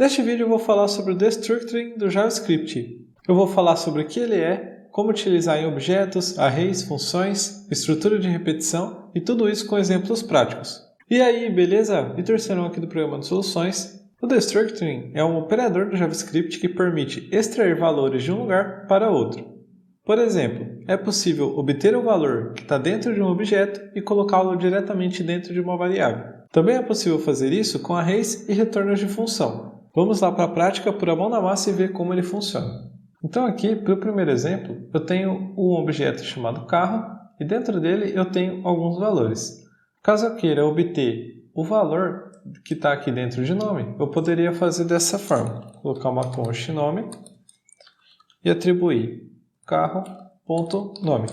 Neste vídeo eu vou falar sobre o destructuring do JavaScript. Eu vou falar sobre o que ele é, como utilizar em objetos, arrays, funções, estrutura de repetição e tudo isso com exemplos práticos. E aí, beleza? Vitor Serão aqui do programa de soluções. O destructuring é um operador do JavaScript que permite extrair valores de um lugar para outro. Por exemplo, é possível obter um valor que está dentro de um objeto e colocá-lo diretamente dentro de uma variável. Também é possível fazer isso com arrays e retornos de função. Vamos lá para a prática, pôr a mão na massa e ver como ele funciona. Então aqui, para o primeiro exemplo, eu tenho um objeto chamado carro e dentro dele eu tenho alguns valores. Caso eu queira obter o valor que está aqui dentro de nome, eu poderia fazer dessa forma. Colocar uma const nome e atribuir carro.nome,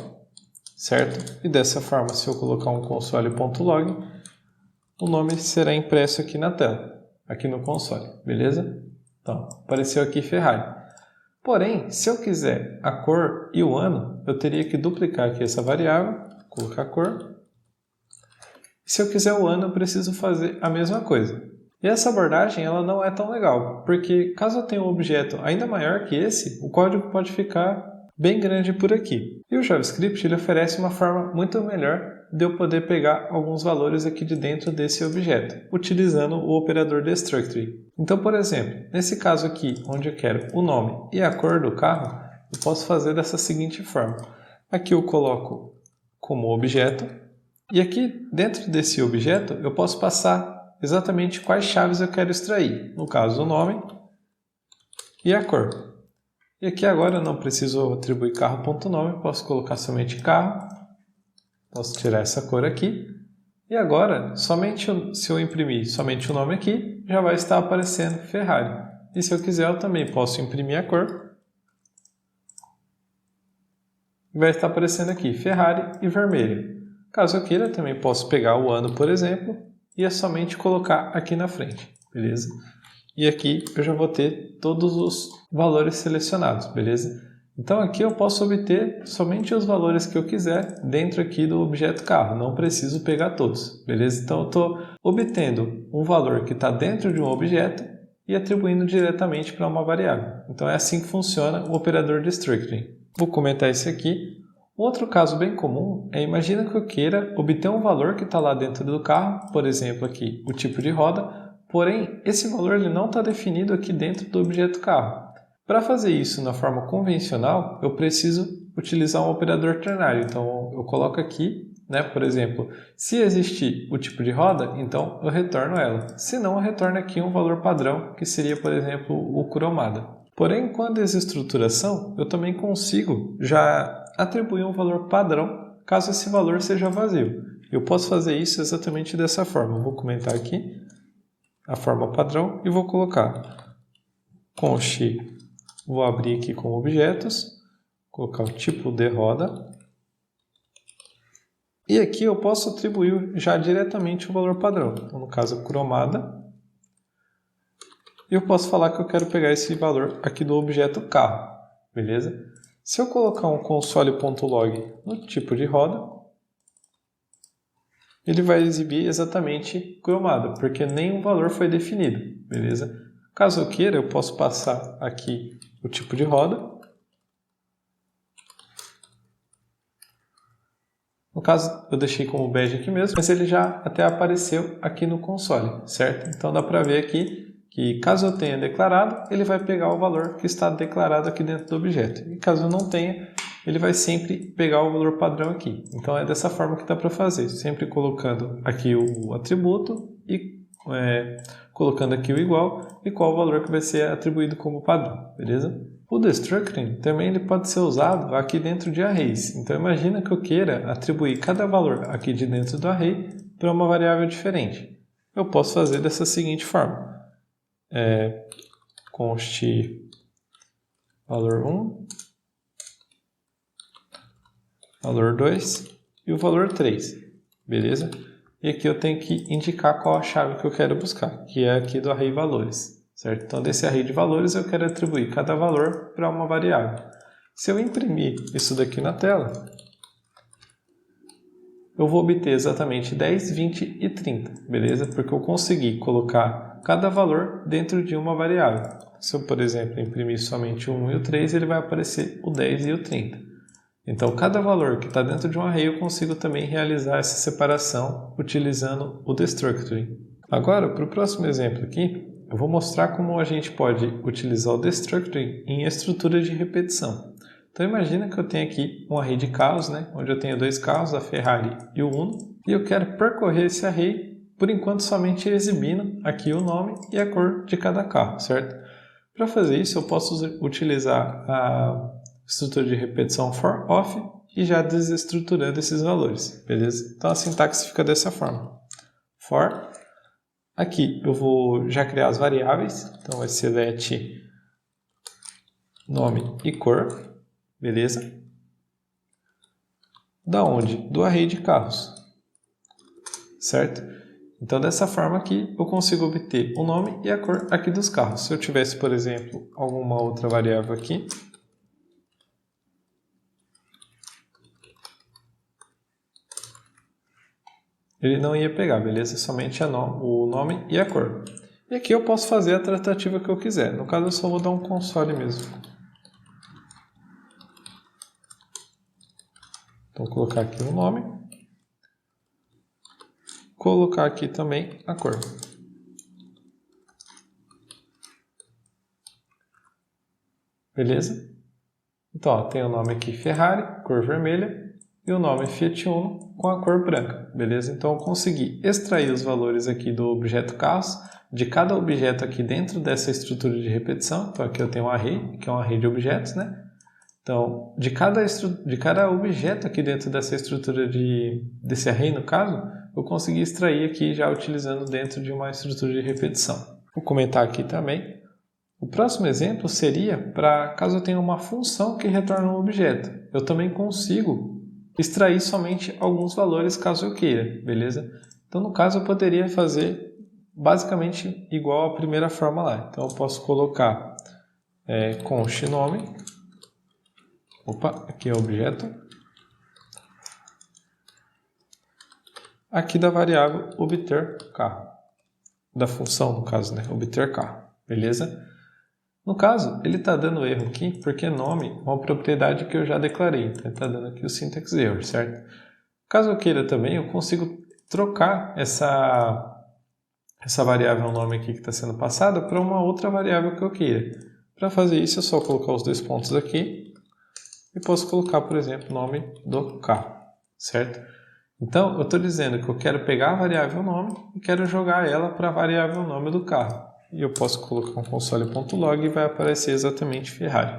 certo? E dessa forma, se eu colocar um console.log, o nome será impresso aqui na tela, aqui no console, beleza? Então, apareceu aqui Ferrari. Porém, se eu quiser a cor e o ano, eu teria que duplicar aqui essa variável, colocar a cor. Se eu quiser o ano, eu preciso fazer a mesma coisa. E essa abordagem ela não é tão legal, porque caso eu tenha um objeto ainda maior que esse, o código pode ficar bem grande por aqui. E o JavaScript ele oferece uma forma muito melhor de eu poder pegar alguns valores aqui de dentro desse objeto, utilizando o operador destructuring. Então, por exemplo, nesse caso aqui, onde eu quero o nome e a cor do carro, eu posso fazer dessa seguinte forma. Aqui eu coloco como objeto, e aqui dentro desse objeto eu posso passar exatamente quais chaves eu quero extrair. No caso, o nome e a cor. E aqui agora eu não preciso atribuir carro.nome, posso colocar somente carro. Posso tirar essa cor aqui. E agora, se eu imprimir somente o nome aqui, já vai estar aparecendo Ferrari. E se eu quiser, eu também posso imprimir a cor. E vai estar aparecendo aqui Ferrari e vermelho. Caso eu queira, também posso pegar o ano, por exemplo, e é somente colocar aqui na frente, beleza? E aqui eu já vou ter todos os valores selecionados, beleza? Então aqui eu posso obter somente os valores que eu quiser dentro aqui do objeto carro, não preciso pegar todos, beleza? Então eu estou obtendo um valor que está dentro de um objeto e atribuindo diretamente para uma variável. Então é assim que funciona o operador destructuring. Vou comentar esse aqui. Outro caso bem comum é, imagina que eu queira obter um valor que está lá dentro do carro, por exemplo aqui o tipo de roda, porém esse valor ele não está definido aqui dentro do objeto carro. Para fazer isso na forma convencional, eu preciso utilizar um operador ternário. Então eu coloco aqui, por exemplo, se existir o tipo de roda, então eu retorno ela. Se não, eu retorno aqui um valor padrão, que seria, por exemplo, o cromada. Porém, com a desestruturação, eu também consigo já atribuir um valor padrão, caso esse valor seja vazio. Eu posso fazer isso exatamente dessa forma. Eu vou comentar aqui a forma padrão e vou colocar const, vou abrir aqui com objetos, colocar o tipo de roda. E aqui eu posso atribuir já diretamente o valor padrão. Então, no caso, cromada. E eu posso falar que eu quero pegar esse valor aqui do objeto carro, beleza? Se eu colocar um console.log no tipo de roda, ele vai exibir exatamente cromada, porque nenhum valor foi definido, beleza? Caso eu queira, eu posso passar aqui o tipo de roda. No caso, eu deixei como bege aqui mesmo, mas ele já até apareceu aqui no console, certo? Então dá para ver aqui que caso eu tenha declarado, ele vai pegar o valor que está declarado aqui dentro do objeto. E caso eu não tenha, ele vai sempre pegar o valor padrão aqui. Então é dessa forma que dá para fazer, sempre colocando aqui o atributo e colocando aqui o igual e qual o valor que vai ser atribuído como padrão, beleza? O destructuring também ele pode ser usado aqui dentro de arrays. Então imagina que eu queira atribuir cada valor aqui de dentro do array para uma variável diferente. Eu posso fazer dessa seguinte forma. Const valor 1, valor 2 e o valor 3, beleza? E aqui eu tenho que indicar qual a chave que eu quero buscar, que é aqui do array valores, certo? Então desse array de valores eu quero atribuir cada valor para uma variável. Se eu imprimir isso daqui na tela, eu vou obter exatamente 10, 20 e 30, beleza? Porque eu consegui colocar pegar cada valor dentro de uma variável. Se eu, por exemplo, imprimir somente o 1 e o 3, ele vai aparecer o 10 e o 30. Então, cada valor que está dentro de um array, eu consigo também realizar essa separação utilizando o destructuring. Agora, para o próximo exemplo aqui, eu vou mostrar como a gente pode utilizar o destructuring em estrutura de repetição. Então, imagina que eu tenho aqui um array de carros, né, onde eu tenho dois carros, a Ferrari e o Uno, e eu quero percorrer esse array, por enquanto somente exibindo aqui o nome e a cor de cada carro, certo? Para fazer isso, eu posso utilizar a estrutura de repetição for off e já desestruturando esses valores, beleza? Então a sintaxe fica dessa forma. For, aqui eu vou já criar as variáveis, então vai ser let nome e cor, beleza? Da onde? Do array de carros, certo? Então dessa forma aqui eu consigo obter o nome e a cor aqui dos carros. Se eu tivesse, por exemplo, alguma outra variável aqui, ele não ia pegar, beleza? Somente o nome e a cor. E aqui eu posso fazer a tratativa que eu quiser. No caso, eu só vou dar um console mesmo. Então, vou colocar aqui o nome. Colocar aqui também a cor. Beleza? Então, ó, tem o nome aqui Ferrari, cor vermelha, e o nome Fiat Uno com a cor branca, beleza? Então eu consegui extrair os valores aqui do objeto carros, de cada objeto aqui dentro dessa estrutura de repetição. Então aqui eu tenho um array, que é um array de objetos, né? Então, de cada objeto aqui dentro dessa estrutura desse array, no caso, eu consegui extrair aqui já utilizando dentro de uma estrutura de repetição. Vou comentar aqui também. O próximo exemplo seria para caso eu tenha uma função que retorna um objeto. Eu também consigo extrair somente alguns valores caso eu queira, beleza? Então, no caso, eu poderia fazer basicamente igual à primeira forma lá. Então, eu posso colocar const nome. Opa, aqui é o objeto. Aqui da variável obter carro. Da função, no caso, né? Obter carro, beleza? No caso, ele está dando erro aqui porque nome é uma propriedade que eu já declarei. Então, ele está dando aqui o syntax error, certo? Caso eu queira também, eu consigo trocar essa variável nome aqui que está sendo passada para uma outra variável que eu queira. Para fazer isso, é só colocar os dois pontos aqui e posso colocar, por exemplo, o nome do carro, certo? Então, eu estou dizendo que eu quero pegar a variável nome e quero jogar ela para a variável nome do carro. E eu posso colocar um console.log e vai aparecer exatamente Ferrari.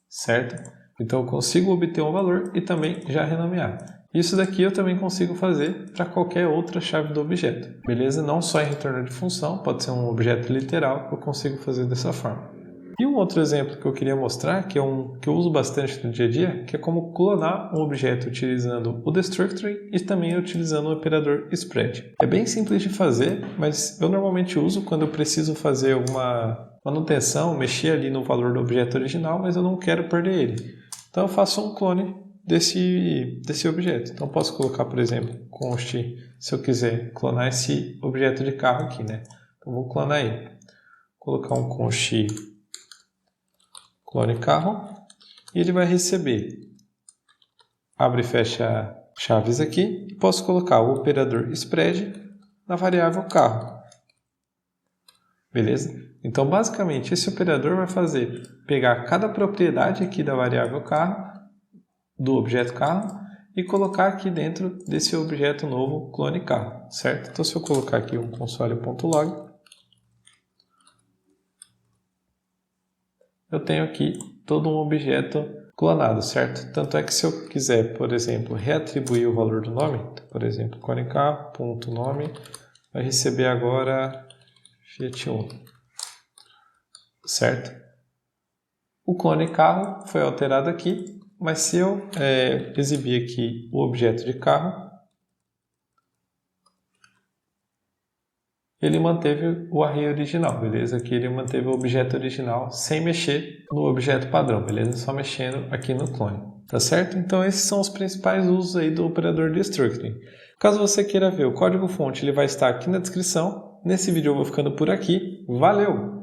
Certo? Então eu consigo obter um valor e também já renomear. Isso daqui eu também consigo fazer para qualquer outra chave do objeto. Beleza? Não só em retorno de função, pode ser um objeto literal que eu consigo fazer dessa forma. E um outro exemplo que eu queria mostrar, que é que eu uso bastante no dia a dia, que é como clonar um objeto utilizando o destructuring e também utilizando o operador spread. É bem simples de fazer, mas eu normalmente uso quando eu preciso fazer alguma manutenção, mexer ali no valor do objeto original, mas eu não quero perder ele. Então eu faço um clone desse objeto. Então eu posso colocar, por exemplo, const, se eu quiser clonar esse objeto de carro aqui, né? Então vou clonar ele. Colocar um const clone carro, e ele vai receber, abre e fecha chaves aqui, e posso colocar o operador spread na variável carro. Beleza? Então, basicamente, esse operador vai pegar cada propriedade aqui da variável carro, do objeto carro, e colocar aqui dentro desse objeto novo clone carro, certo? Então, se eu colocar aqui um console.log, eu tenho aqui todo um objeto clonado, certo? Tanto é que se eu quiser, por exemplo, reatribuir o valor do nome, então, por exemplo, clonecar.nome vai receber agora Fiat Uno, certo? O clone carro foi alterado aqui, mas se eu exibir aqui o objeto de carro, ele manteve o array original, beleza? Aqui ele manteve o objeto original sem mexer no objeto padrão, beleza? Só mexendo aqui no clone, tá certo? Então esses são os principais usos aí do operador destructuring. Caso você queira ver o código-fonte, ele vai estar aqui na descrição. Nesse vídeo eu vou ficando por aqui. Valeu!